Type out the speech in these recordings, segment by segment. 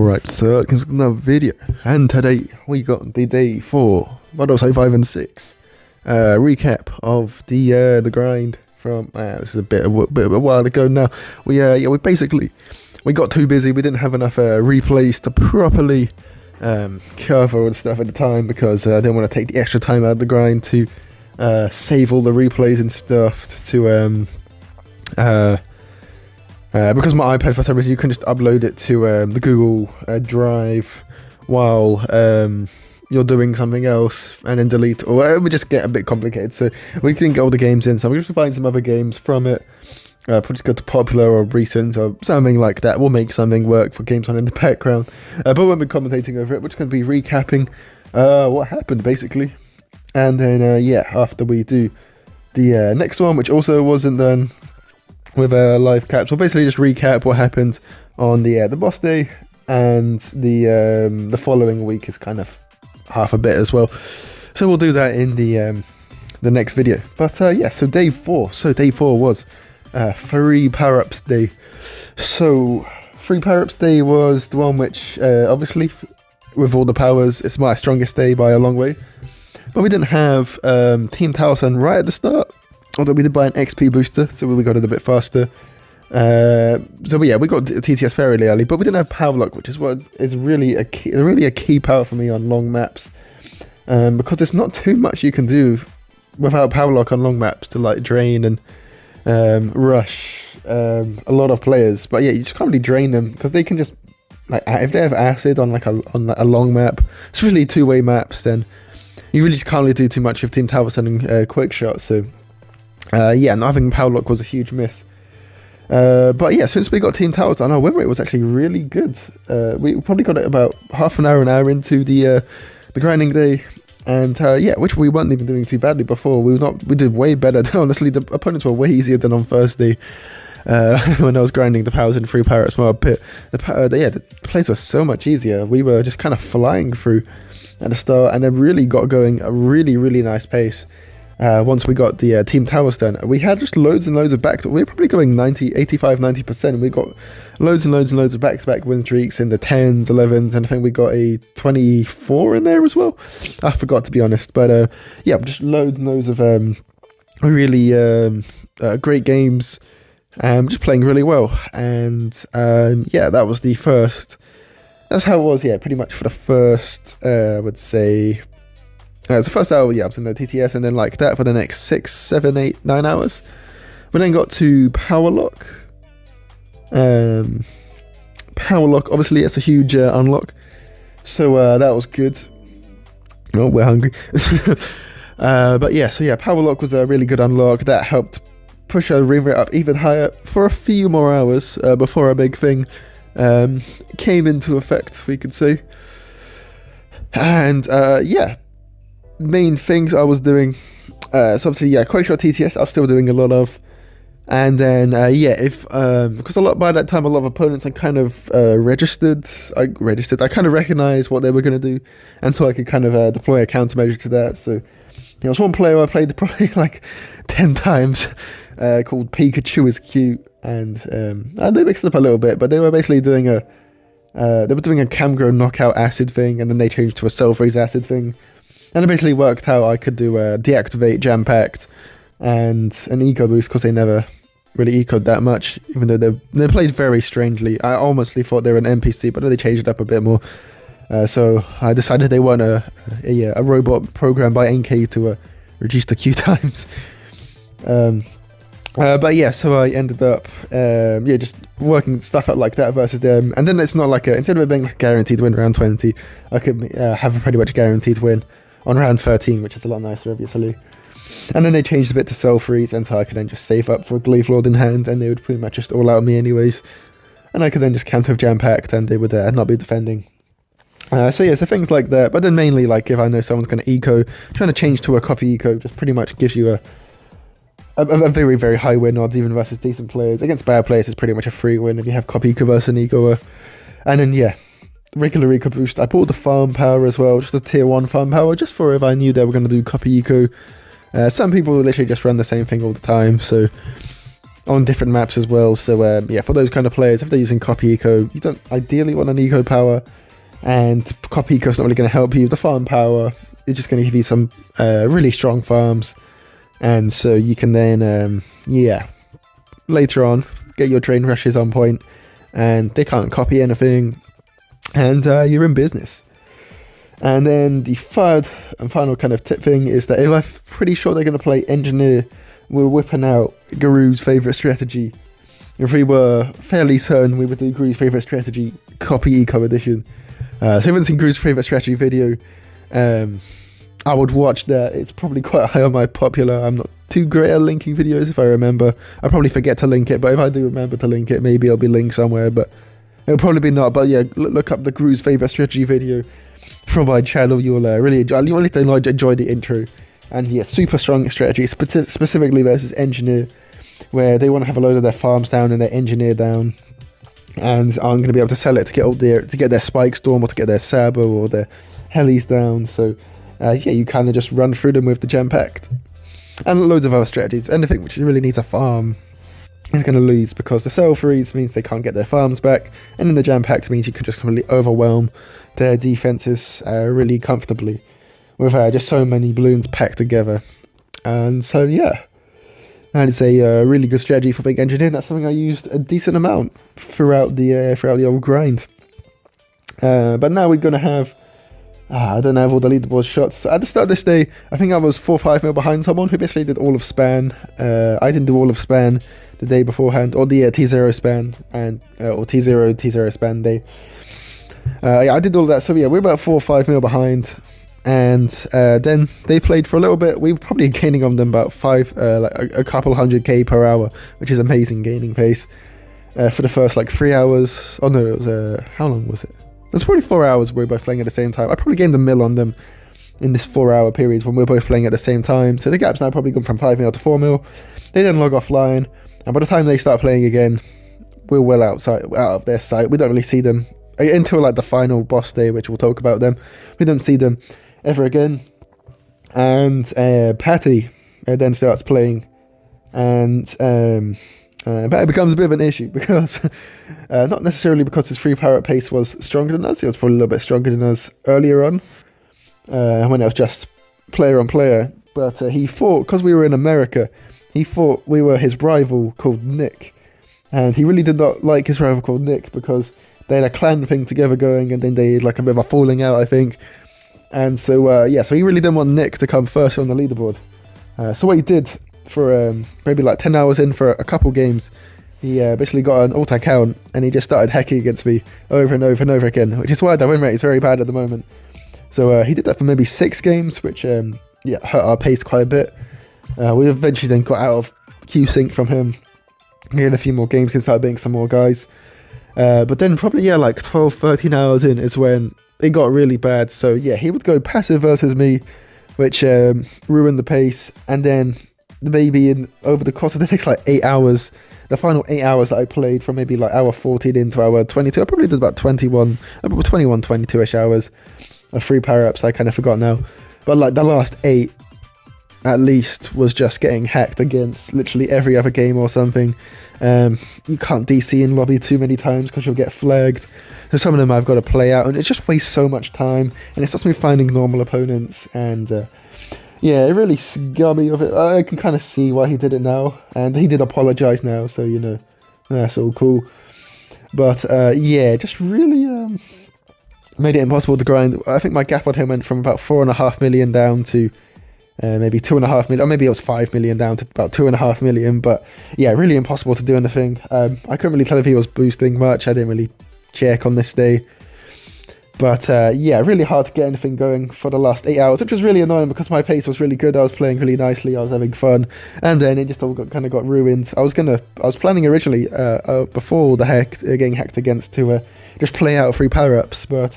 Alright, so it's another video, and today we got the day 4, but also 5 and 6 recap of the grind from this is a bit of a while ago now. We got too busy. We didn't have enough replays to properly cover and stuff at the time because I didn't want to take the extra time out of the grind to save all the replays and stuff to because my iPad, for some reason, you can just upload it to the Google Drive while you're doing something else and then delete, or it would just get a bit complicated. So we can get all the games in, so we're just find some other games from it. Probably just go to popular or recent or something like that. We'll make something work for games on in the background, but we won't be commentating over it. We're just going to be recapping what happened, basically. And then, after we do the next one, which also wasn't done with live caps, we'll basically just recap what happened on the boss day, and the following week is kind of half a bit as well. So we'll do that in the next video. But so day 4. So day 4 was free power-ups day. So free power-ups day was the one which obviously with all the powers, it's my strongest day by a long way. But we didn't have Team Towson right at the start, although we did buy an XP booster, so we got it a bit faster. We got TTS fairly early, but we didn't have power lock, which is what is really a key power for me on long maps, because there's not too much you can do without power lock on long maps to like drain and rush a lot of players. But yeah, you just can't really drain them because they can just, like, if they have acid on like a long map, especially two-way maps, then you really just can't really do too much with Team Tower sending quick shots. So not having power lock was a huge miss. But yeah, since we got Team Towers done, our win rate was actually really good. We probably got it about half an hour into the grinding day, and which we weren't even doing too badly before. We did way better. Honestly, the opponents were way easier than on first day. When I was grinding the powers in free power smart pit, the plays were so much easier. We were just kind of flying through at the start, and then really got going a really nice pace. Once we got the Team Towers done, we had just loads and loads of back. We were probably going 90%. We got loads and loads of back-to-back win streaks in the 10s, 11s, and I think we got a 24 in there as well. I forgot, to be honest, but just loads and loads of really great games, just playing really well. And that was the first. That's how it was. Yeah, pretty much for the first. I would say. It was the first hour, I was in the TTS, and then like that for the next 6, 7, 8, 9 hours. We then got to Power Lock. Power Lock, obviously, it's a huge unlock. So that was good. Oh, we're hungry. Power Lock was a really good unlock. That helped push our win rate up even higher for a few more hours before our big thing came into effect, we could say. And main things I was doing, so obviously quick shot TTS I was still doing a lot of, and then because by that time a lot of opponents I kind of registered. I kind of recognized what they were going to do, and so I could kind of deploy a countermeasure to that. So there was one player I played probably like 10 times called Pikachu is Cute, and they mixed it up a little bit, but they were basically doing a Camgro knockout acid thing, and then they changed to a self-raise acid thing. And it basically worked out I could do deactivate, jam packed, and an eco boost, because they never really ecoed that much, even though they played very strangely. I almost thought they were an NPC, but then they changed it up a bit more. So I decided they weren't a robot programmed by NK to reduce the queue times. So I ended up just working stuff out like that versus them. And then it's not like instead of it being like a guaranteed win around 20, I could have a pretty much guaranteed win on round 13, which is a lot nicer, obviously. And then they changed a bit to self-freeze, and so I could then just save up for a Gleef Lord in hand, and they would pretty much just all out me anyways. And I could then just counter with jam-packed, and they would not be defending. So things like that. But then mainly, like, if I know someone's going to eco, trying to change to a copy eco just pretty much gives you a very, very high win odds, even versus decent players. Against bad players, it's pretty much a free win if you have copy eco versus an eco. And then, regular eco boost. I bought the farm power as well, just a tier 1 farm power, just for if I knew they were going to do copy eco. Some people literally just run the same thing all the time, so on different maps as well. So yeah, for those kind of players, if they're using copy eco, you don't ideally want an eco power, and copy eco is not really going to help you. The farm power is just going to give you some really strong farms, and so you can then yeah, later on get your train rushes on point, and they can't copy anything, and you're in business. And then the third and final kind of tip thing is that if I'm pretty sure they're going to play Engineer, we're whipping out Guru's favourite strategy. If we were fairly certain we would do Guru's favourite strategy, copy eco edition. So if you haven't seen Guru's favourite strategy video, I would watch that. It's probably quite high on my popular. I'm not too great at linking videos if I remember. I probably forget to link it, but if I do remember to link it, maybe it'll be linked somewhere, but it'll probably be not. But yeah, look up the Guru's favourite strategy video from my channel. You'll really enjoy. You'll enjoy the intro. And yeah, super strong strategy, specifically versus Engineer, where they want to have a load of their farms down and their Engineer down, and I'm going to be able to sell it to get their Spike Storm or to get their Sabo or their Helis down. So yeah, you kind of just run through them with the Gem Pact and loads of other strategies. Anything which really needs a farm is going to lose, because the Cell Freeze means they can't get their farms back, and then the Jam Pact means you can just completely overwhelm their defenses really comfortably with just so many balloons packed together. And so yeah, that is a really good strategy for Big Engineer. That's something I used a decent amount throughout the old grind. But now we're going to have I don't have all the leaderboard shots. At the start of this day, I think I was 4 or 5 mil behind someone who basically did all of Span. I didn't do all of Span the day beforehand, or the T0 Span, and or T0 Span day. Yeah, I did all of that. So yeah, we're about 4 or 5 mil behind. And then they played for a little bit. We were probably gaining on them about like a couple 100k per hour, which is amazing gaining pace. For the first like 3 hours. Oh no, it was how long was it? It was probably 4 hours we were both playing at the same time. I probably gained a mil on them in this 4 hour period when we were both playing at the same time. So the gap's now probably gone from 5 mil to 4 mil. They then log offline, and by the time they start playing again, we're well out of their sight. We don't really see them until like the final boss day, which we'll talk about them. We don't see them ever again. And Patty then starts playing, and but it becomes a bit of an issue because not necessarily because his free power pace was stronger than us. It was probably a little bit stronger than us earlier on when it was just player on player. But he thought, because we were in America, he thought we were his rival called Nick, and he really did not like his rival called Nick because they had a clan thing together going, and then they had like a bit of a falling out, I think. And so yeah, so he really didn't want Nick to come first on the leaderboard. So what he did for maybe like 10 hours in for a couple games, he basically got an alt account and he just started hacking against me over and over and over again, which is why the win rate is very bad at the moment. So he did that for maybe 6 games, which yeah, hurt our pace quite a bit. We eventually then got out of Q sync from him. He had a few more games, he started beating some more guys. But then probably, yeah, like 12, 13 hours in is when it got really bad. So yeah, he would go passive versus me, which ruined the pace. And then maybe over the course of the next like 8 hours, the final 8 hours that I played, from maybe like hour 14 into hour 22, I probably did about 21, 22-ish hours of free power-ups. I kind of forgot now. But like the last 8 at least was just getting hacked against literally every other game or something. You can't DC in lobby too many times because you'll get flagged. So some of them I've got to play out, and it just wastes so much time, and it stops me finding normal opponents. And yeah, it really scummy of it. I can kind of see why he did it now, and he did apologize now, so you know, that's all cool. But yeah, just really made it impossible to grind. I think my gap on him went from about 4.5 million down to maybe 2.5 million, or maybe it was 5 million down to about 2.5 million. But yeah, really impossible to do anything. I couldn't really tell if he was boosting much. I didn't really check on this day. But yeah, really hard to get anything going for the last 8 hours, which was really annoying because my pace was really good. I was playing really nicely. I was having fun, and then it just all kind of got ruined. I was planning originally before the getting hacked against to just play out free power-ups, but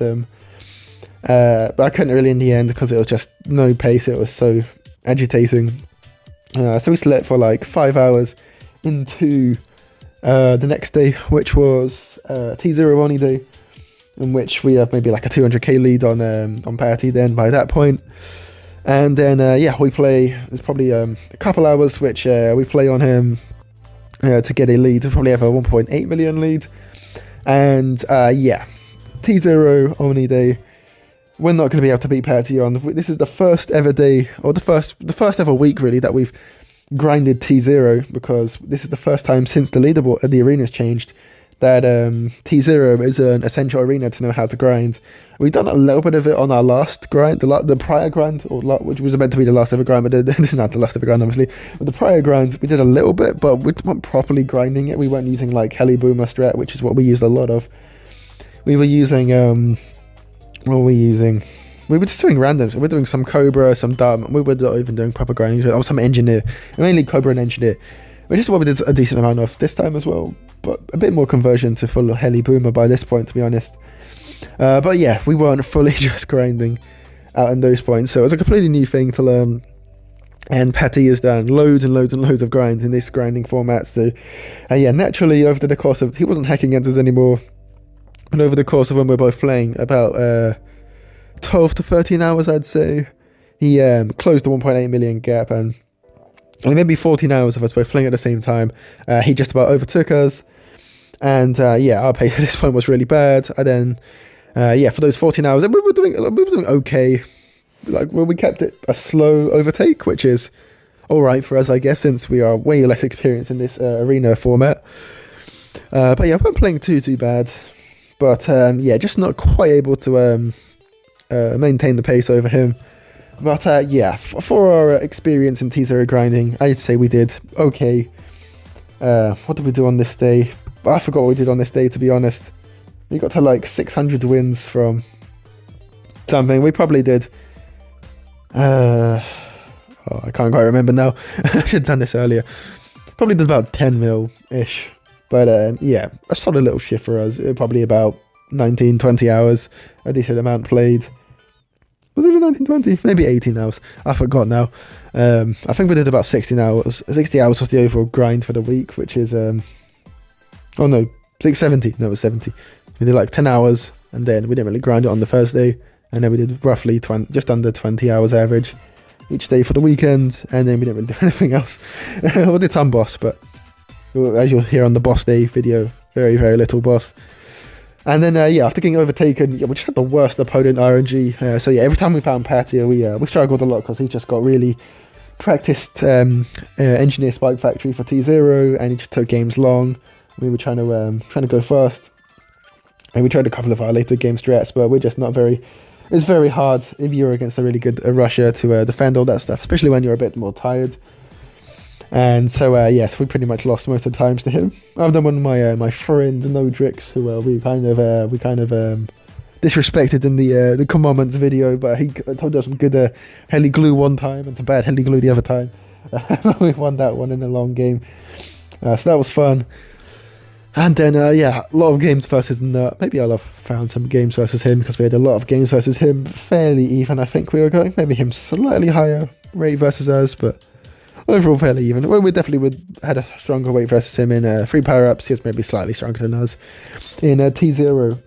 I couldn't really in the end because it was just no pace. It was so agitating. So we slept for like 5 hours into the next day, which was T0 Oni day, in which we have maybe like a 200k lead on Patty then by that point. And then yeah, we play, there's probably a couple hours which we play on him, to get a lead. We'll probably have a 1.8 million lead. And yeah, T0 only day. We're not going to be able to beat Patty on. This is the first ever day, or the first ever week really, that we've grinded T0, because this is the first time since the leaderboard, the arena's changed, that T0 is an essential arena to know how to grind. We've done a little bit of it on our last grind, the prior grind, which was meant to be the last ever grind, but this is not the last ever grind, obviously. But the prior grind, we did a little bit, but we weren't properly grinding it. We weren't using like Heli Boomer strat, which is what we used a lot of. We were using, what were we using? We were just doing randoms. We were doing some Cobra, some Dumb. We were not even doing proper grinding. Or some Engineer. Mainly Cobra and Engineer. Which is what we did a decent amount of this time as well. But a bit more conversion to full Heli Boomer by this point, to be honest. But yeah, we weren't fully just grinding out in those points. So it was a completely new thing to learn. And Patty has done loads and loads and loads of grinds in this grinding format. So yeah, naturally, over the course of... He wasn't hacking against us anymore. And over the course of when we were both playing, about 12 to 13 hours, I'd say, he closed the 1.8 million gap, and maybe 14 hours of us both playing at the same time, he just about overtook us. And yeah, our pace at this point was really bad. And then yeah, for those 14 hours, we were doing okay. Like, well, we kept it a slow overtake, which is all right for us, I guess, since we are way less experienced in this arena format. But yeah, we weren't playing too bad. But yeah, just not quite able to maintain the pace over him. But yeah, for our experience in T0 grinding, I'd say we did okay. What did we do on this day? I forgot what we did on this day, to be honest. We got to like 600 wins from something. We probably did... I can't quite remember now. I should have done this earlier. Probably did about 10 mil-ish. But yeah, a solid little shift for us. Probably about 19, 20 hours. A decent amount played. Was it 19, 20? Maybe 18 hours. I forgot now. I think we did about 16 hours. 60 hours was the overall grind for the week, which is... oh no, 70. No, it was 70. We did like 10 hours, and then we didn't really grind it on the first day. And then we did roughly just under 20 hours average each day for the weekend. And then we didn't really do anything else. We did some boss, but... as you'll hear on the boss day video, very, very little boss. And then, yeah, after getting overtaken, yeah, we just had the worst opponent RNG. So yeah, every time we found Patty, we struggled a lot because he just got really practiced Engineer Spike Factory for T0, and he just took games long. We were trying to go first, and we tried a couple of our later game strats, but we're just not very... It's very hard if you're against a really good rusher to defend all that stuff, especially when you're a bit more tired. And so yes, we pretty much lost most of the times to him. Other than one of my friend Nodrix, who we kind of disrespected in the commandments video, but he told us some good heli glue one time and some bad heli glue the other time. We won that one in a long game, so that was fun. And then yeah, a lot of games versus Nut. Maybe I'll have found some games versus him, because we had a lot of games versus him, fairly even. I think we were going, maybe him slightly higher rate versus us, but overall fairly even. Well, we definitely had a stronger weight versus him in free power-ups. He was maybe slightly stronger than us in T0.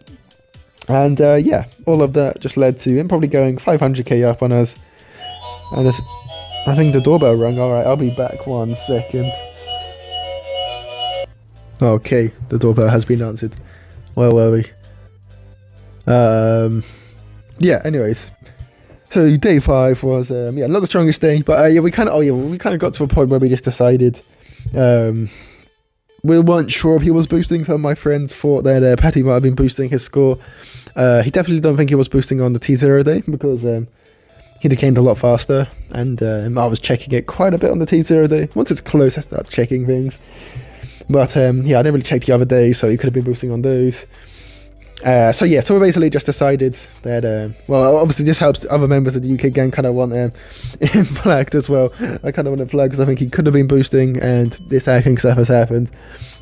And yeah, all of that just led to him probably going 500k up on us. And I think the doorbell rung. Alright, I'll be back 1 second. Okay, the doorbell has been answered. Where were we? Yeah, anyways. So day 5 was yeah, not the strongest day, but yeah, we kind of got to a point where we just decided we weren't sure if he was boosting. Some of my friends thought that Patty might have been boosting his score. He definitely don't think he was boosting on the T0 day, because he decayed a lot faster, and I was checking it quite a bit on the T0 day. Once it's close, I start checking things. But yeah, I didn't really check the other day, so he could have been boosting on those. So yeah, so we basically just decided that, well, obviously this helps other members of the UK gang kind of want him flagged as well. I kind of want him flagged because I think he could have been boosting, and this hacking stuff has happened.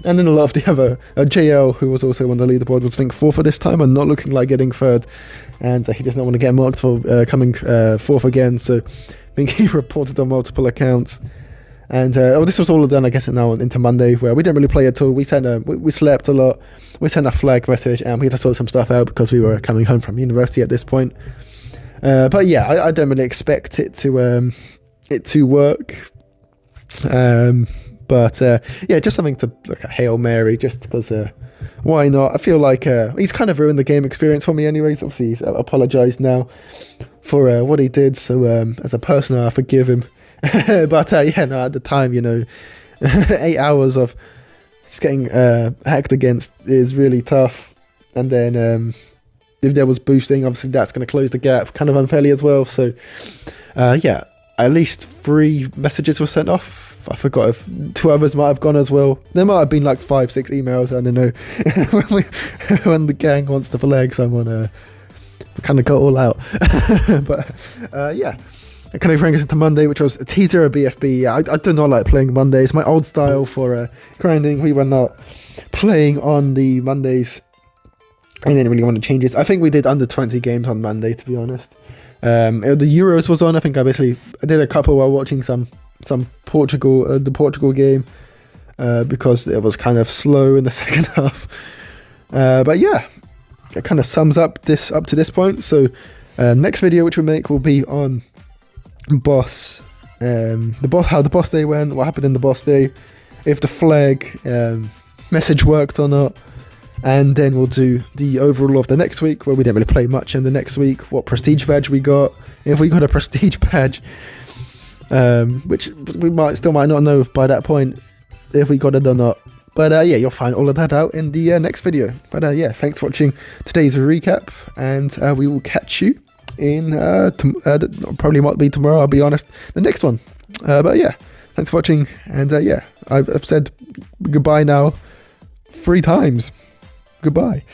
And then a lot of the other, JL, who was also on the leaderboard, was I think 4th at this time and not looking like getting 3rd. And he does not want to get marked for coming 4th again, so I think he reported on multiple accounts. And this was all done, I guess, now into Monday, where we didn't really play at all. We slept a lot. We sent a flag message, and we had to sort some stuff out because we were coming home from university at this point. But yeah, I don't really expect it to work. But yeah, just something to look at Hail Mary, just because why not? I feel like he's kind of ruined the game experience for me anyways. Obviously, he's apologised now for what he did, so as a person, I forgive him. But yeah, no, at the time, you know, 8 hours of just getting hacked against is really tough. And then if there was boosting, obviously that's going to close the gap kind of unfairly as well. So yeah, at least 3 messages were sent off. I forgot if 2 others might have gone as well. There might have been like 5-6 emails. I don't know. when the gang wants to flag someone, we kind of go all out. But yeah, it kind of brings us into Monday, which was a T0 BFB. I do not like playing Mondays. My old style for grinding. We were not playing on the Mondays. I didn't really want to change this. I think we did under 20 games on Monday, to be honest. The Euros was on. I think I did a couple while watching some Portugal, the Portugal game, because it was kind of slow in the second half. But yeah, it kind of sums up to this point. So next video which we make will be on boss, how the boss day went, what happened in the boss day, if the flag message worked or not. And then we'll do the overall of the next week, where we didn't really play much in the next week, what prestige badge we got, if we got a prestige badge, which we still might not know by that point if we got it or not. But yeah, you'll find all of that out in the next video. But yeah, thanks for watching today's recap, and we will catch you in probably might be tomorrow, I'll be honest, the next one. But yeah, thanks for watching, and yeah, I've said goodbye now 3 times. Goodbye.